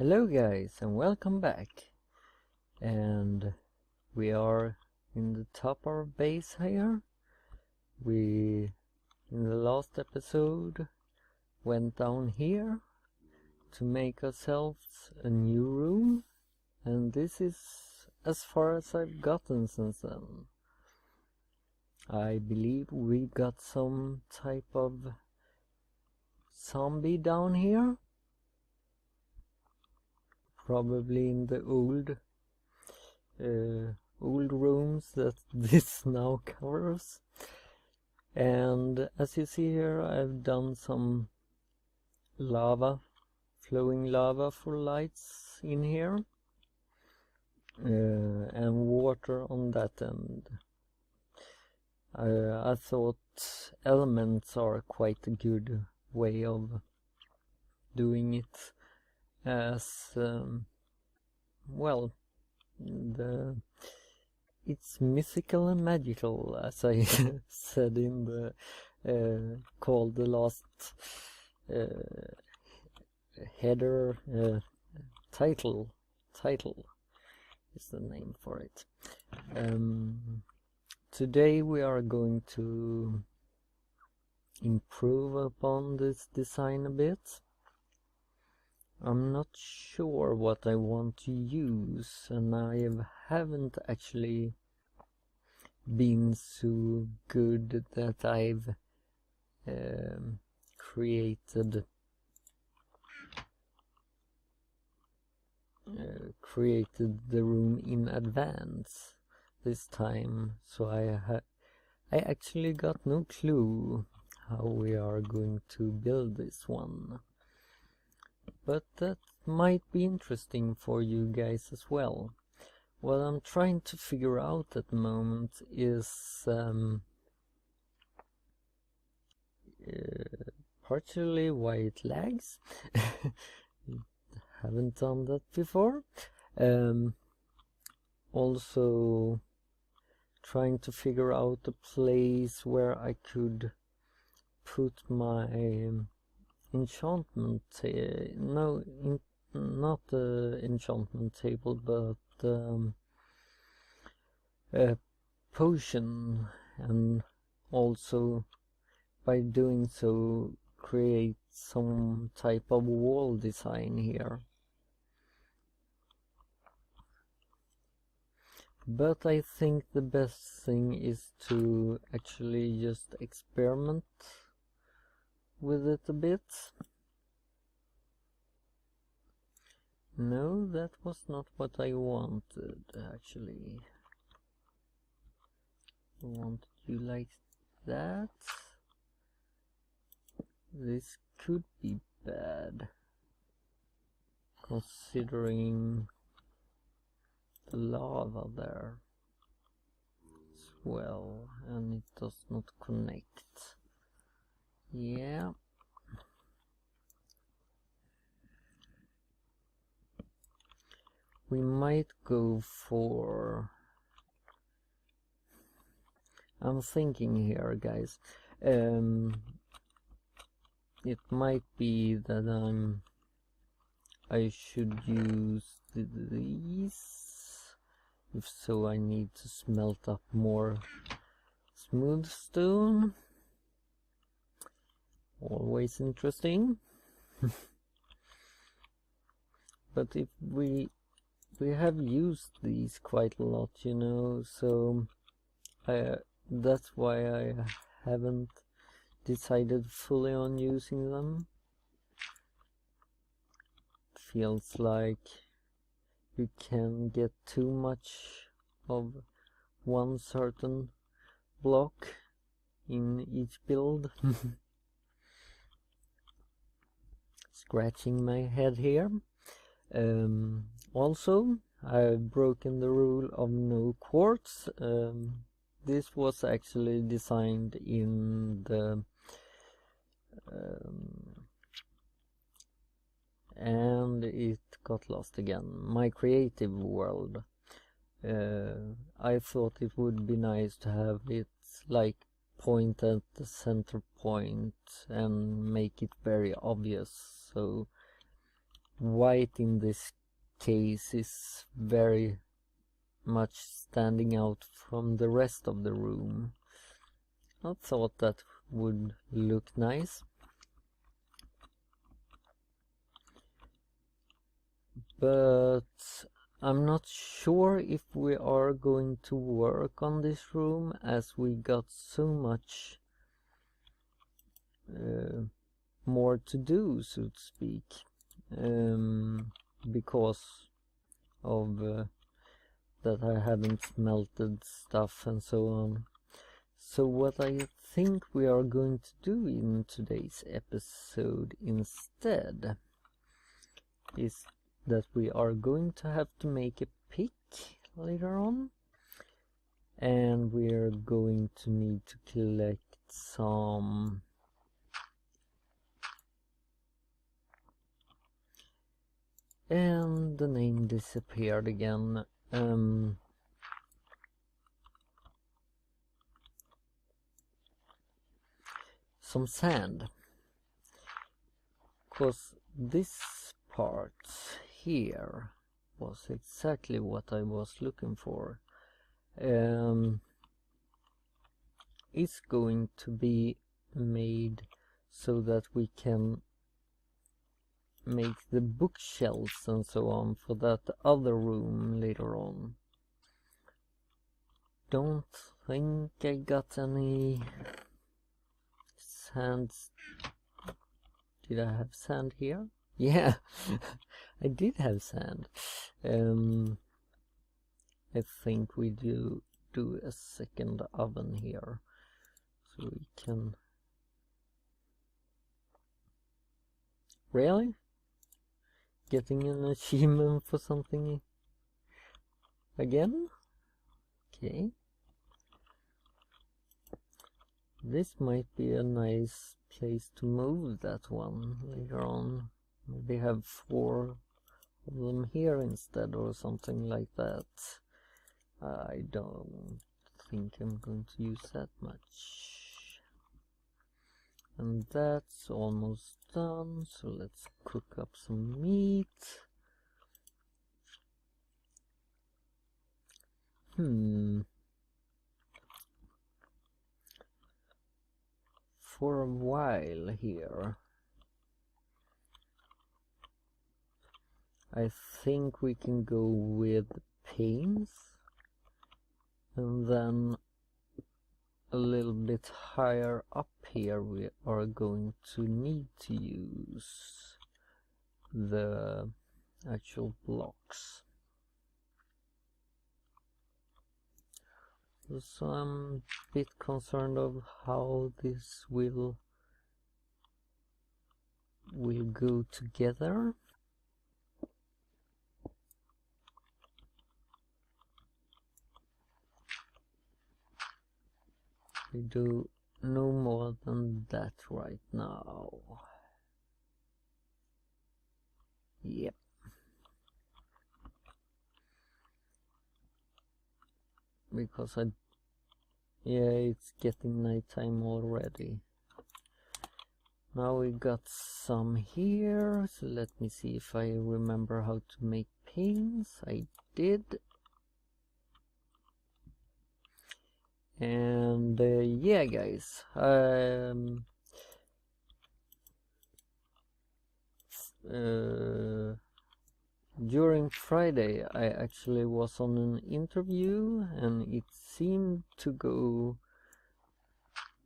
Hello guys and welcome back, and we are in the top of our base here. We in the last episode went down here to make ourselves a new room, and this is as far as I've gotten since then. I believe we got some type of zombie down here. Probably in the old rooms that this now covers. And as you see here, I've done some flowing lava for lights in here, and water on that end. I thought elements are quite a good way of doing it, as well, it's mythical and magical, as I said in the called the last header. Title is the name for it. Today we are going to improve upon this design a bit. I'm not sure what I want to use, and I haven't actually been so good that I've created the room in advance this time, so I actually got no clue how we are going to build this one. But that might be interesting for you guys as well. What I'm trying to figure out at the moment is partially why it lags. Haven't done that before. Also trying to figure out a place where I could put my enchantment not the enchantment table, but a potion, and also by doing so create some type of wall design here. But I think the best thing is to actually just experiment with it a bit. No, that was not what I wanted, actually. I wanted you like that. This could be bad, considering the lava there as well, and it does not connect. Yeah. We might go for... I'm thinking here, guys. It might be that I should use these. If so, I need to smelt up more smooth stone. Always interesting. But if we have used these quite a lot, you know, so that's why I haven't decided fully on using them. Feels like you can get too much of one certain block in each build. Scratching my head here. Also, I've broken the rule of no quartz. This was actually designed in the and it got lost again. My creative world. I thought it would be nice to have it like point at the center point and make it very obvious. So white in this case is very much standing out from the rest of the room. I thought that would look nice. But I'm not sure if we are going to work on this room, as we got so much more to do, so to speak, because of that I haven't smelted stuff and so on. So what I think we are going to do in today's episode instead is that we are going to have to make a pick later on, and we're going to need to collect some and the name disappeared again. Some sand, because this part here was exactly what I was looking for. It's going to be made so that we can make the bookshelves and so on for that other room later on. Don't think I got any sands. Did I have sand here? Yeah, I did have sand. I think we do a second oven here, so we can... Really? Getting an achievement for something again? Okay. This might be a nice place to move that one later on. Maybe have 4 of them here instead or something like that. I don't think I'm going to use that much. And that's almost done, so let's cook up some meat. For a while here, I think we can go with panes, and then a little bit higher up here we are going to need to use the actual blocks. So I'm a bit concerned of how this will go together. We do no more than that right now. Yep. Because it's getting nighttime already. Now we got some here, so let me see if I remember how to make panes. I did. And yeah, guys, during Friday I actually was on an interview, and it seemed to go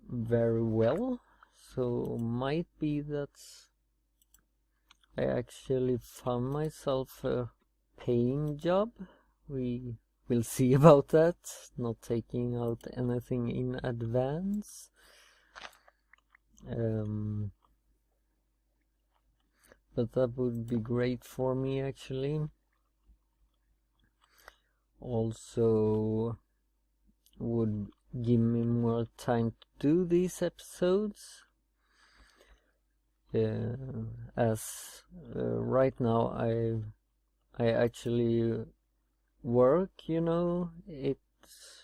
very well, so might be that I actually found myself a paying job. We will see about that, not taking out anything in advance. But that would be great for me, actually. Also would give me more time to do these episodes, as right now I actually work, it's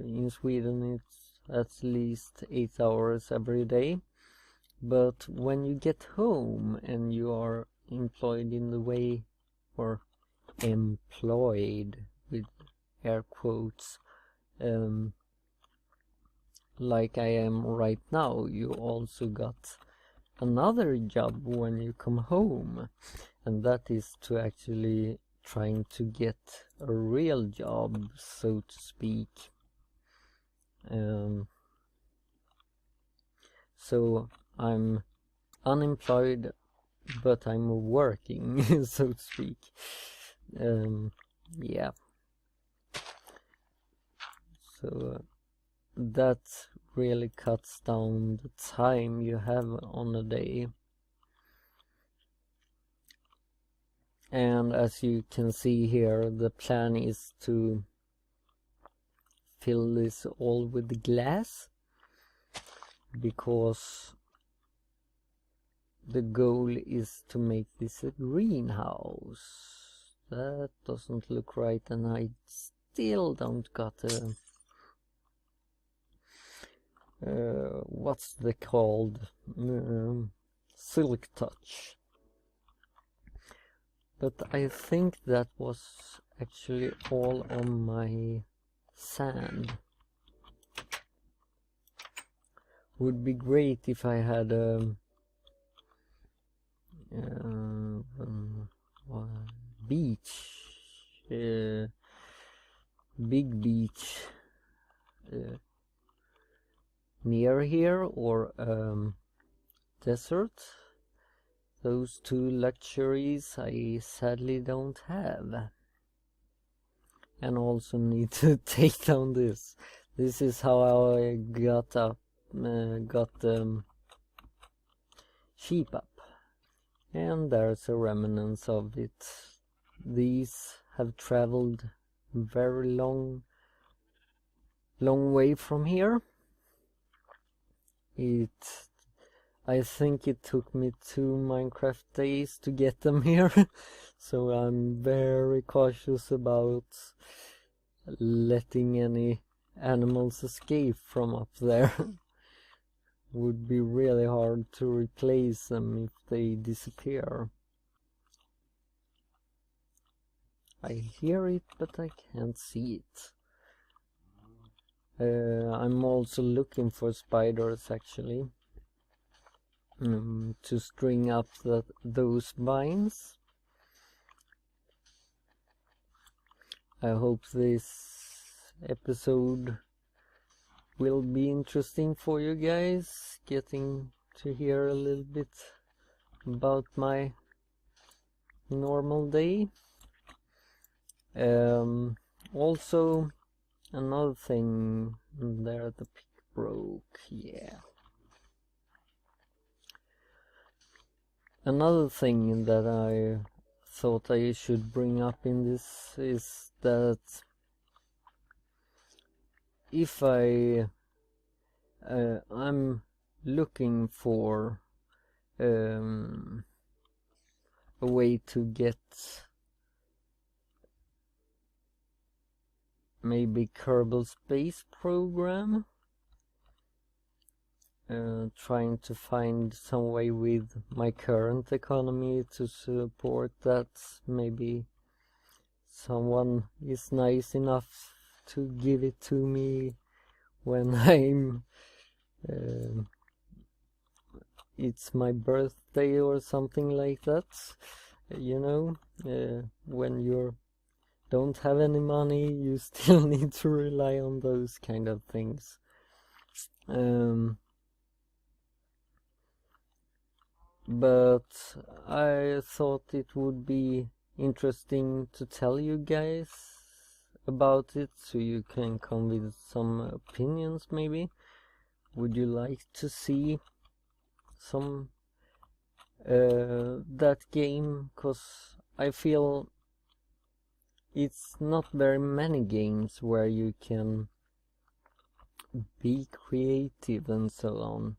in Sweden it's at least 8 hours every day, but when you get home and you are employed in the way, or employed with air quotes, like I am right now, you also got another job when you come home, and that is to actually trying to get a real job, so to speak. So I'm unemployed, but I'm working, so to speak. Yeah. So that really cuts down the time you have on a day. And as you can see here, the plan is to fill this all with glass, because the goal is to make this a greenhouse. That doesn't look right, and I still don't got a what's the called silk touch. But I think that was actually all on my sand. Would be great if I had a beach, big beach near here, or desert. Those two luxuries I sadly don't have. And also need to take down this. This is how I got sheep up. And there's a remnants of it. These have traveled very long way from here. I think it took me 2 Minecraft days to get them here, so I'm very cautious about letting any animals escape from up there. Would be really hard to replace them if they disappear. I hear it, but I can't see it. I'm also looking for spiders, actually, to string up those vines. I hope this episode will be interesting for you guys, getting to hear a little bit about my normal day. Also, another thing, there the pick broke, yeah. Another thing that I thought I should bring up in this is that if I'm looking for a way to get maybe Kerbal Space Program, trying to find some way with my current economy to support that. Maybe someone is nice enough to give it to me when it's my birthday or something like that, you know. When you don't have any money, you still need to rely on those kind of things. But I thought it would be interesting to tell you guys about it, so you can come with some opinions maybe. Would you like to see some that game? Cause I feel it's not very many games where you can be creative and so on.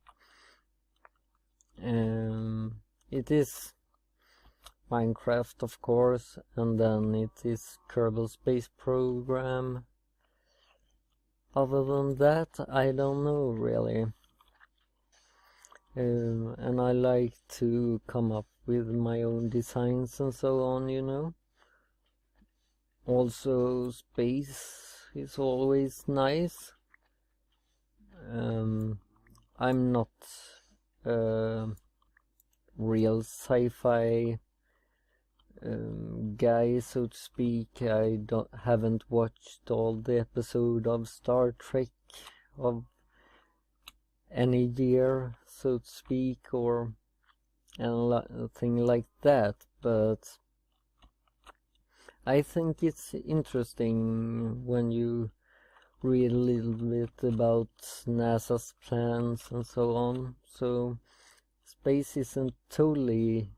It is Minecraft, of course, and then it is Kerbal Space Program. Other than that, I don't know really. and I like to come up with my own designs and so on, you know. Also, space is always nice. I'm not a real sci-fi guy, so to speak. I haven't watched all the episode of Star Trek of any year, so to speak, or anything like that, but I think it's interesting when you read a little bit about NASA's plans and so on. So space isn't totally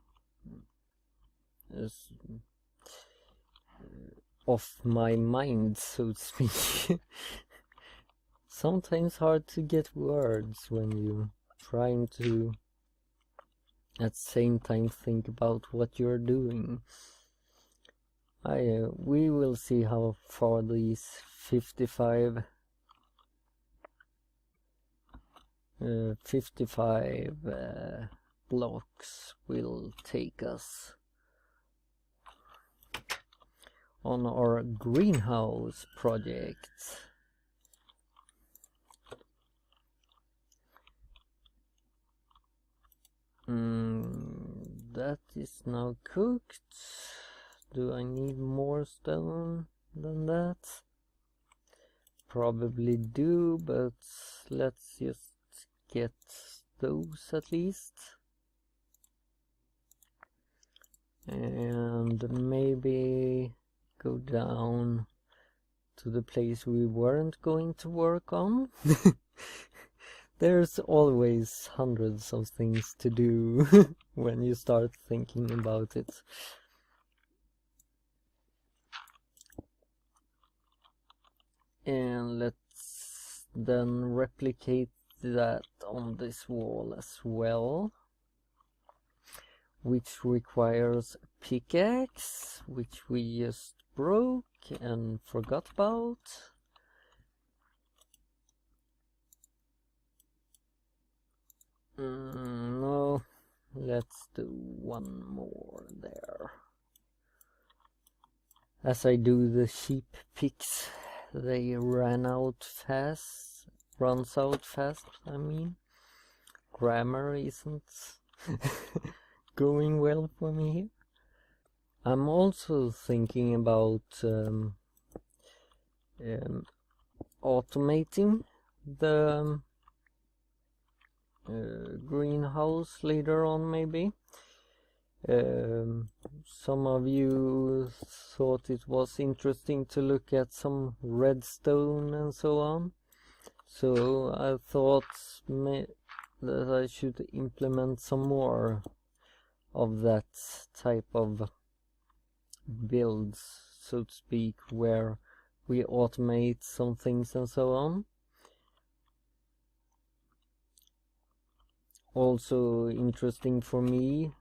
off my mind, so to speak. Sometimes hard to get words when you trying to at the same time think about what you're doing. We will see how far these 55 blocks will take us on our greenhouse project. That is now cooked. Do I need more stone than that? Probably do, but let's just get those at least. And maybe go down to the place we weren't going to work on. There's always hundreds of things to do when you start thinking about it. And let's then replicate that on this wall as well, which requires a pickaxe, which we just broke and forgot about. No, let's do one more there. As I do the sheep picks, they runs out fast, I mean. Grammar isn't going well for me here. I'm also thinking about automating the greenhouse later on, maybe. Some of you thought it was interesting to look at some redstone and so on, so I thought that I should implement some more of that type of builds, so to speak, where we automate some things and so on. Also interesting for me,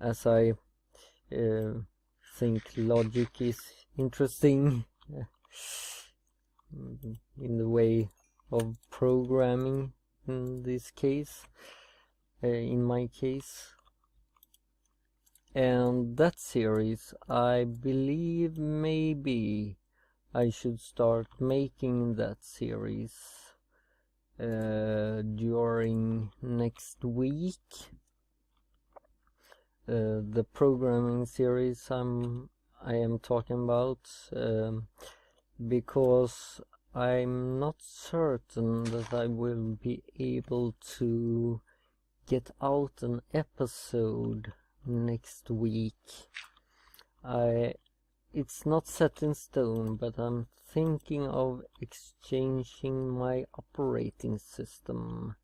as I think logic is interesting in the way of programming in this case, in my case. And that series, I believe maybe I should start making that series during next week. The programming series I am talking about, because I'm not certain that I will be able to get out an episode next week. It's not set in stone, but I'm thinking of exchanging my operating system,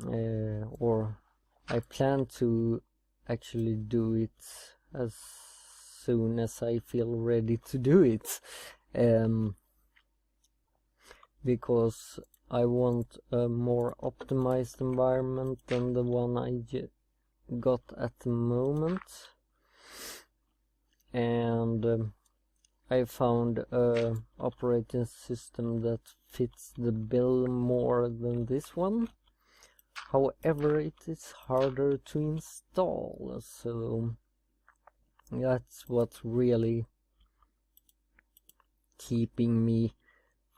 or I plan to actually do it as soon as I feel ready to do it, because I want a more optimized environment than the one I got at the moment. And I found a operating system that fits the bill more than this one. However, it is harder to install, so that's what's really keeping me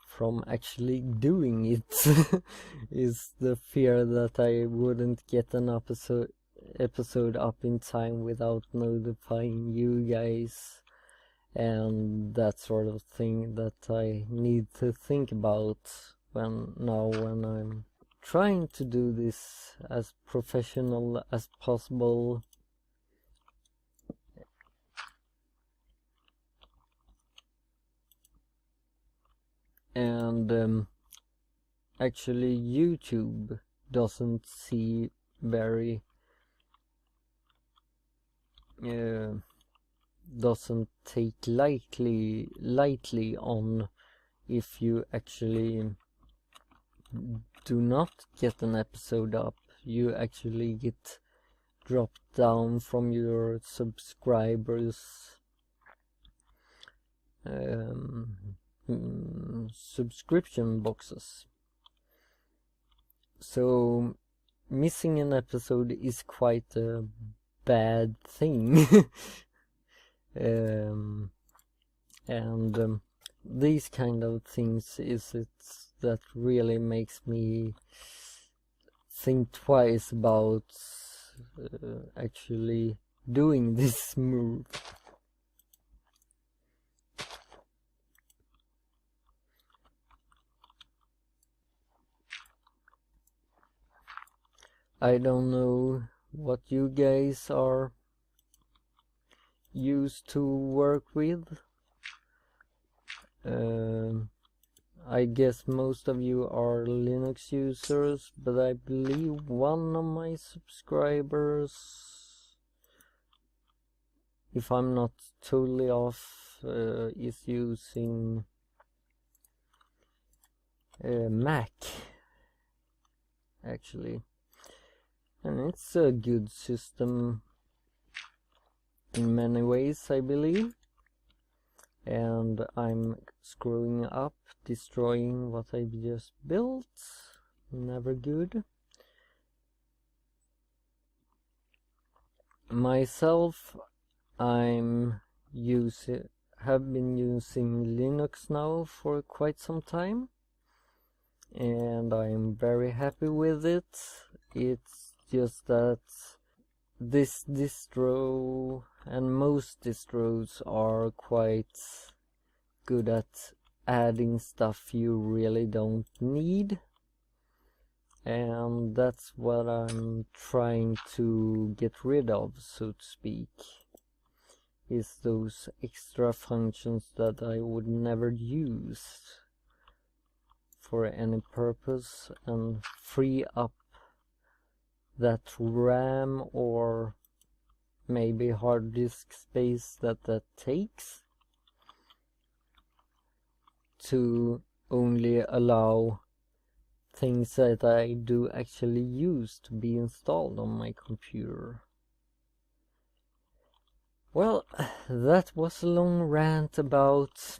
from actually doing it. Is the fear that I wouldn't get an episode up in time without notifying you guys, and that sort of thing that I need to think about when I'm trying to do this as professional as possible. And actually YouTube doesn't see very doesn't take lightly on if you actually do not get an episode up. You actually get dropped down from your subscribers subscription boxes. So missing an episode is quite a bad thing. These kind of things is it that really makes me think twice about actually doing this move. I don't know what you guys are used to work with. I guess most of you are Linux users, but I believe one of my subscribers, if I'm not totally off, is using Mac, actually. And it's a good system in many ways, I believe. And I'm screwing up, destroying what I just built. Never good. Myself, have been using Linux now for quite some time, and I'm very happy with it. It's just that this distro and most distros are quite good at adding stuff you really don't need, and that's what I'm trying to get rid of, so to speak, is those extra functions that I would never use for any purpose, and free up that RAM or maybe hard disk space that takes, to only allow things that I do actually use to be installed on my computer. Well, that was a long rant about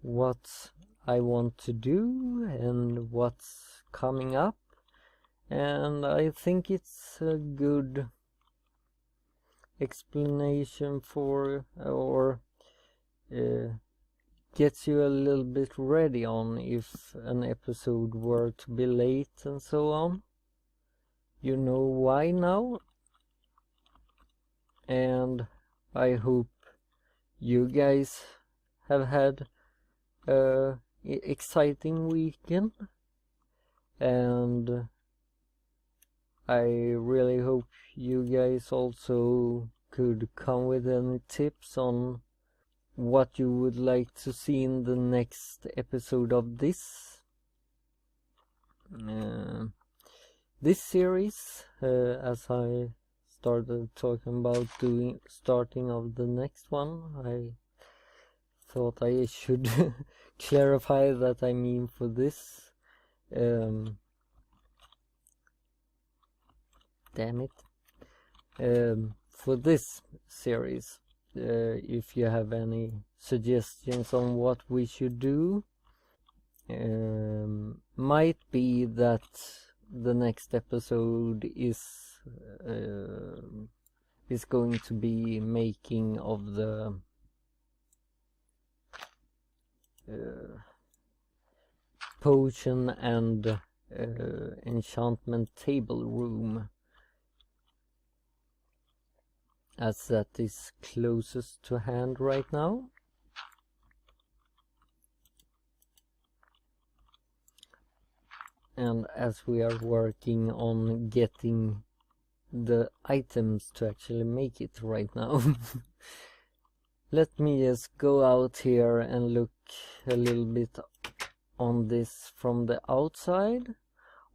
what I want to do and what's coming up, and I think it's a good explanation for, or gets you a little bit ready on if an episode were to be late and so on. You know why now, and I hope you guys have had a exciting weekend, and I really hope you guys also could come with any tips on what you would like to see in the next episode of this series, as I started talking about starting of the next one. I thought I should clarify that I mean for this. Damn it. For this series, if you have any suggestions on what we should do. Might be that the next episode is going to be making of the potion and enchantment table room, as that is closest to hand right now. And as we are working on getting the items to actually make it right now, let me just go out here and look a little bit on this from the outside.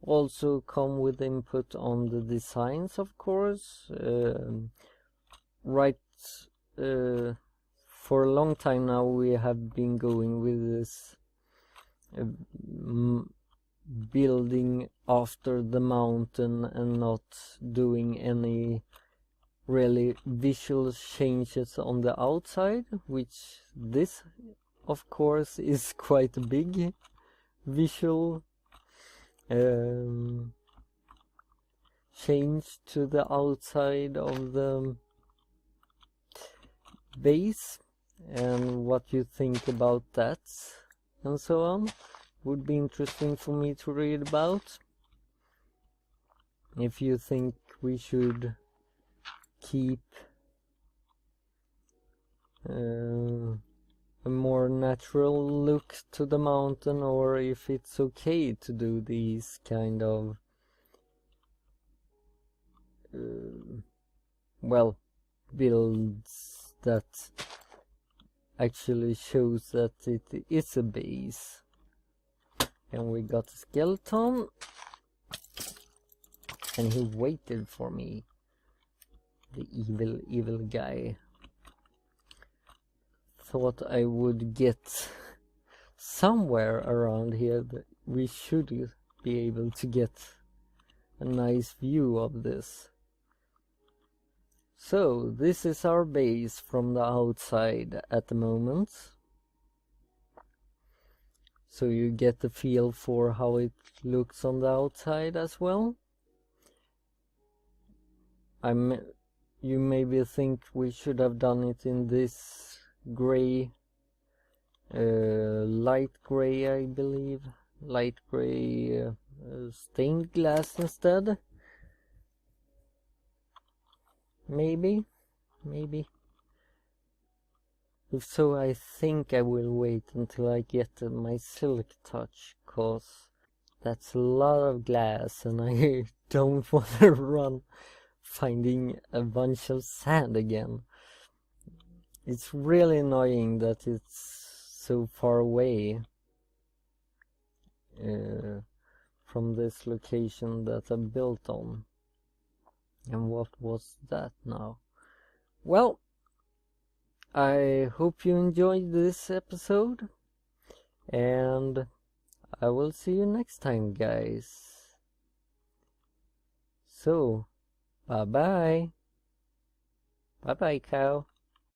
Also come with input on the designs, of course. For a long time now we have been going with this building after the mountain and not doing any really visual changes on the outside, which this of course is quite a big visual change to the outside of the base, and what you think about that and so on would be interesting for me to read about. If you think we should keep a more natural look to the mountain, or if it's okay to do these kind of well, builds that actually shows that it is a base. And we got a skeleton, and he waited for me, the evil guy. Thought I would get somewhere around here that we should be able to get a nice view of this. So this is our base from the outside at the moment, so you get the feel for how it looks on the outside as well. You maybe think we should have done it in this gray, light gray, I believe, light gray stained glass instead. Maybe. If so, I think I will wait until I get my silk touch, cause that's a lot of glass and I don't want to run finding a bunch of sand again. It's really annoying that it's so far away from this location that I built on. And what was that now? Well, I hope you enjoyed this episode, and I will see you next time, guys. So, bye bye. Bye bye, cow.